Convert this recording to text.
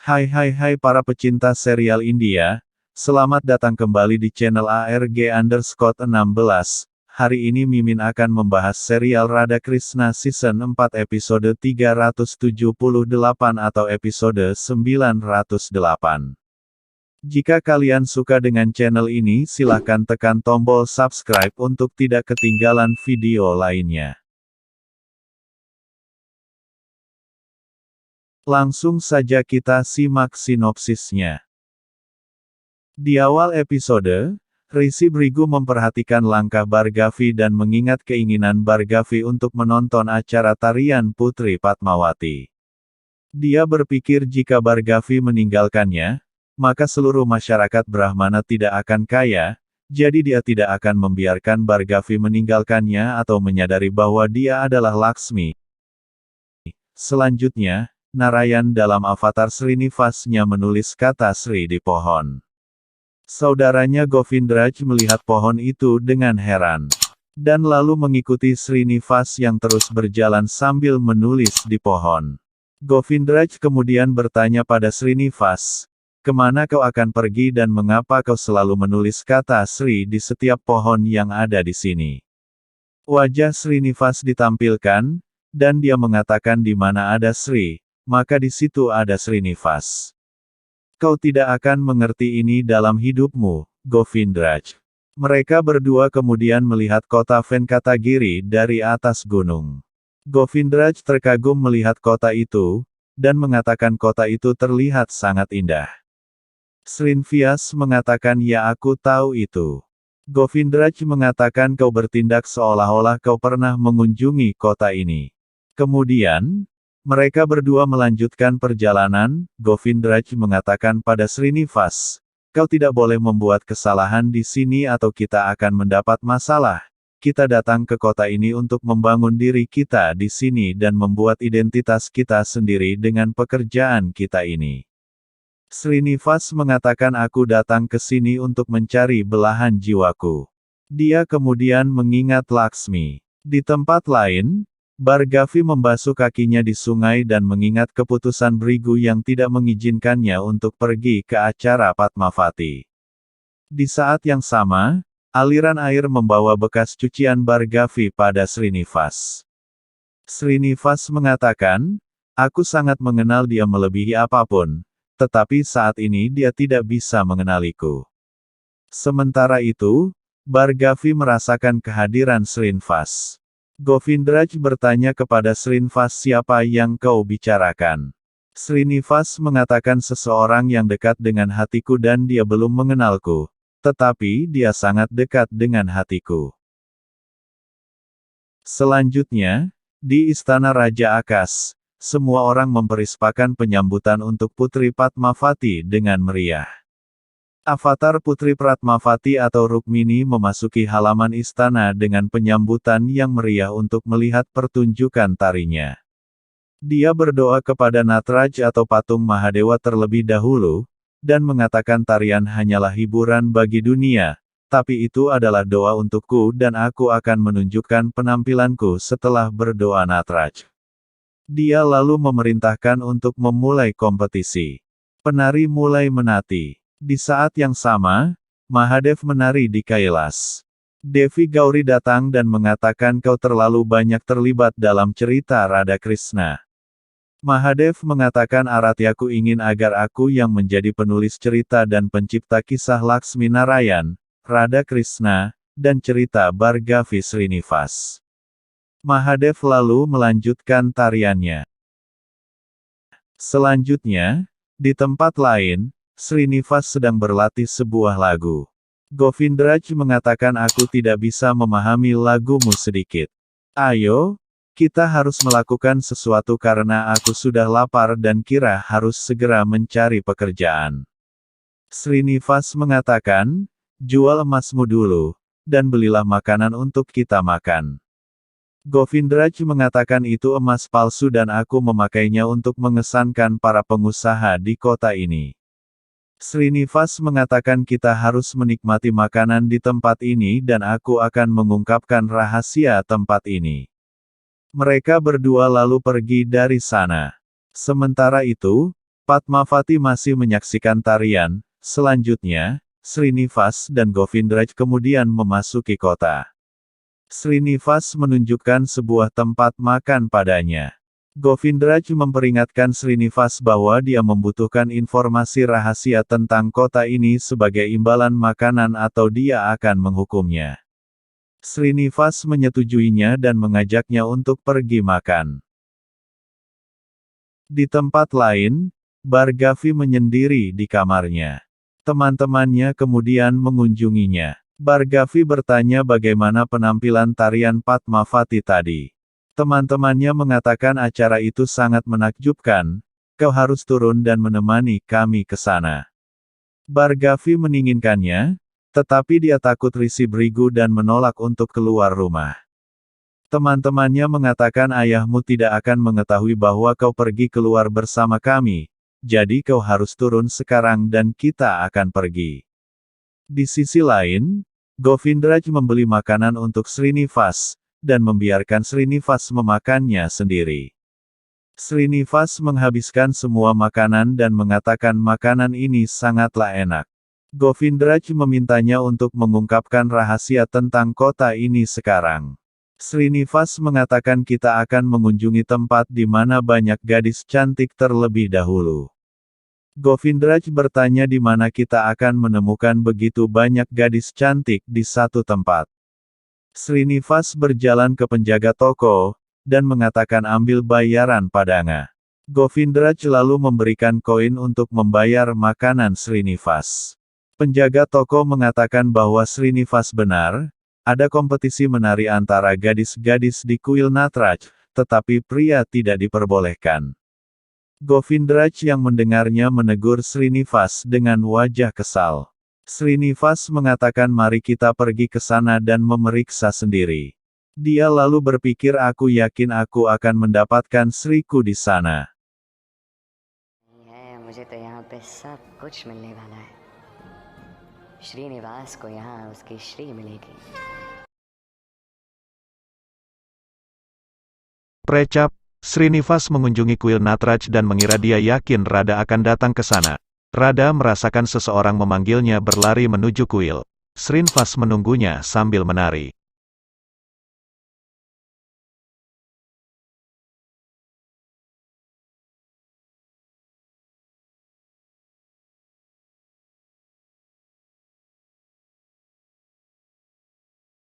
Hai para pecinta serial India, selamat datang kembali di channel ARG_16. Hari ini Mimin akan membahas serial Radha Krishna Season 4 episode 378 atau episode 908. Jika kalian suka dengan channel ini silahkan tekan tombol subscribe untuk tidak ketinggalan video lainnya. Langsung saja kita simak sinopsisnya. Di awal episode, Rishi Brigu memperhatikan langkah Bhargavi dan mengingat keinginan Bhargavi untuk menonton acara tarian Putri Padmawati. Dia berpikir jika Bhargavi meninggalkannya, maka seluruh masyarakat Brahmana tidak akan kaya, jadi dia tidak akan membiarkan Bhargavi meninggalkannya atau menyadari bahwa dia adalah Laksmi. Selanjutnya, Narayan dalam avatar Srinivasnya menulis kata Sri di pohon. Saudaranya Govindraj melihat pohon itu dengan heran. Dan lalu mengikuti Srinivas yang terus berjalan sambil menulis di pohon. Govindraj kemudian bertanya pada Srinivas, "Kemana kau akan pergi dan mengapa kau selalu menulis kata Sri di setiap pohon yang ada di sini?" Wajah Srinivas ditampilkan, dan dia mengatakan di mana ada Sri, maka di situ ada Srinivas. Kau tidak akan mengerti ini dalam hidupmu, Govindraj. Mereka berdua kemudian melihat kota Venkatagiri dari atas gunung. Govindraj terkagum melihat kota itu, dan mengatakan kota itu terlihat sangat indah. Srinivas mengatakan ya aku tahu itu. Govindraj mengatakan kau bertindak seolah-olah kau pernah mengunjungi kota ini. Kemudian, mereka berdua melanjutkan perjalanan. Govindraj mengatakan pada Srinivas, "Kau tidak boleh membuat kesalahan di sini atau kita akan mendapat masalah. Kita datang ke kota ini untuk membangun diri kita di sini dan membuat identitas kita sendiri dengan pekerjaan kita ini." Srinivas mengatakan aku datang ke sini untuk mencari belahan jiwaku. Dia kemudian mengingat Laksmi. Di tempat lain, Bhargavi membasuh kakinya di sungai dan mengingat keputusan Brigu yang tidak mengizinkannya untuk pergi ke acara Padmavati. Di saat yang sama, aliran air membawa bekas cucian Bhargavi pada Srinivas. Srinivas mengatakan, "Aku sangat mengenal dia melebihi apapun, tetapi saat ini dia tidak bisa mengenaliku." Sementara itu, Bhargavi merasakan kehadiran Srinivas. Govindraj bertanya kepada Srinivas siapa yang kau bicarakan. Srinivas mengatakan seseorang yang dekat dengan hatiku dan dia belum mengenalku. Tetapi dia sangat dekat dengan hatiku. Selanjutnya, di Istana Raja Akas, semua orang memperispakan penyambutan untuk Putri Padmavati dengan meriah. Avatar Putri Padmavati atau Rukmini memasuki halaman istana dengan penyambutan yang meriah untuk melihat pertunjukan tarinya. Dia berdoa kepada Nataraj atau patung Mahadewa terlebih dahulu, dan mengatakan tarian hanyalah hiburan bagi dunia, tapi itu adalah doa untukku dan aku akan menunjukkan penampilanku setelah berdoa Nataraj. Dia lalu memerintahkan untuk memulai kompetisi. Penari mulai menati. Di saat yang sama, Mahadev menari di Kailas. Devi Gauri datang dan mengatakan kau terlalu banyak terlibat dalam cerita Radha Krishna. Mahadev mengatakan Aratyaku ingin agar aku yang menjadi penulis cerita dan pencipta kisah Laksmi Narayan, Radha Krishna, dan cerita Bhargavi Srinivas. Mahadev lalu melanjutkan tariannya. Selanjutnya, di tempat lain, Srinivas sedang berlatih sebuah lagu. Govindraj mengatakan aku tidak bisa memahami lagumu sedikit. Ayo, kita harus melakukan sesuatu karena aku sudah lapar dan kira harus segera mencari pekerjaan. Srinivas mengatakan, jual emasmu dulu, dan belilah makanan untuk kita makan. Govindraj mengatakan itu emas palsu dan aku memakainya untuk mengesankan para pengusaha di kota ini. Srinivas mengatakan kita harus menikmati makanan di tempat ini dan aku akan mengungkapkan rahasia tempat ini. Mereka berdua lalu pergi dari sana. Sementara itu, Padmavati masih menyaksikan tarian. Selanjutnya, Srinivas dan Govindraj kemudian memasuki kota. Srinivas menunjukkan sebuah tempat makan padanya. Govindraj memperingatkan Srinivas bahwa dia membutuhkan informasi rahasia tentang kota ini sebagai imbalan makanan atau dia akan menghukumnya. Srinivas menyetujuinya dan mengajaknya untuk pergi makan. Di tempat lain, Bhargavi menyendiri di kamarnya. Teman-temannya kemudian mengunjunginya. Bhargavi bertanya bagaimana penampilan tarian Padmavati tadi. Teman-temannya mengatakan acara itu sangat menakjubkan, kau harus turun dan menemani kami ke sana. Bhargavi menginginkannya, tetapi dia takut Rishi Brigu dan menolak untuk keluar rumah. Teman-temannya mengatakan ayahmu tidak akan mengetahui bahwa kau pergi keluar bersama kami, jadi kau harus turun sekarang dan kita akan pergi. Di sisi lain, Govindraj membeli makanan untuk Srinivas, dan membiarkan Srinivas memakannya sendiri. Srinivas menghabiskan semua makanan dan mengatakan makanan ini sangatlah enak. Govindraj memintanya untuk mengungkapkan rahasia tentang kota ini sekarang. Srinivas mengatakan kita akan mengunjungi tempat di mana banyak gadis cantik terlebih dahulu. Govindraj bertanya di mana kita akan menemukan begitu banyak gadis cantik di satu tempat. Srinivas berjalan ke penjaga toko, dan mengatakan ambil bayaran padanya. Govindraj lalu memberikan koin untuk membayar makanan Srinivas. Penjaga toko mengatakan bahwa Srinivas benar, ada kompetisi menari antara gadis-gadis di kuil Natraj, tetapi pria tidak diperbolehkan. Govindraj yang mendengarnya menegur Srinivas dengan wajah kesal. Srinivas mengatakan mari kita pergi ke sana dan memeriksa sendiri. Dia lalu berpikir aku yakin aku akan mendapatkan Sriku di sana. मुझे तो यहाँ पे सब कुछ मिलने वाला है। श्रीनिवास को यहाँ उसकी श्री मिलेगी। Precap, Srinivas mengunjungi kuil Natraj dan mengira dia yakin Radha akan datang ke sana. Radha merasakan seseorang memanggilnya berlari menuju kuil. Srinivas menunggunya sambil menari.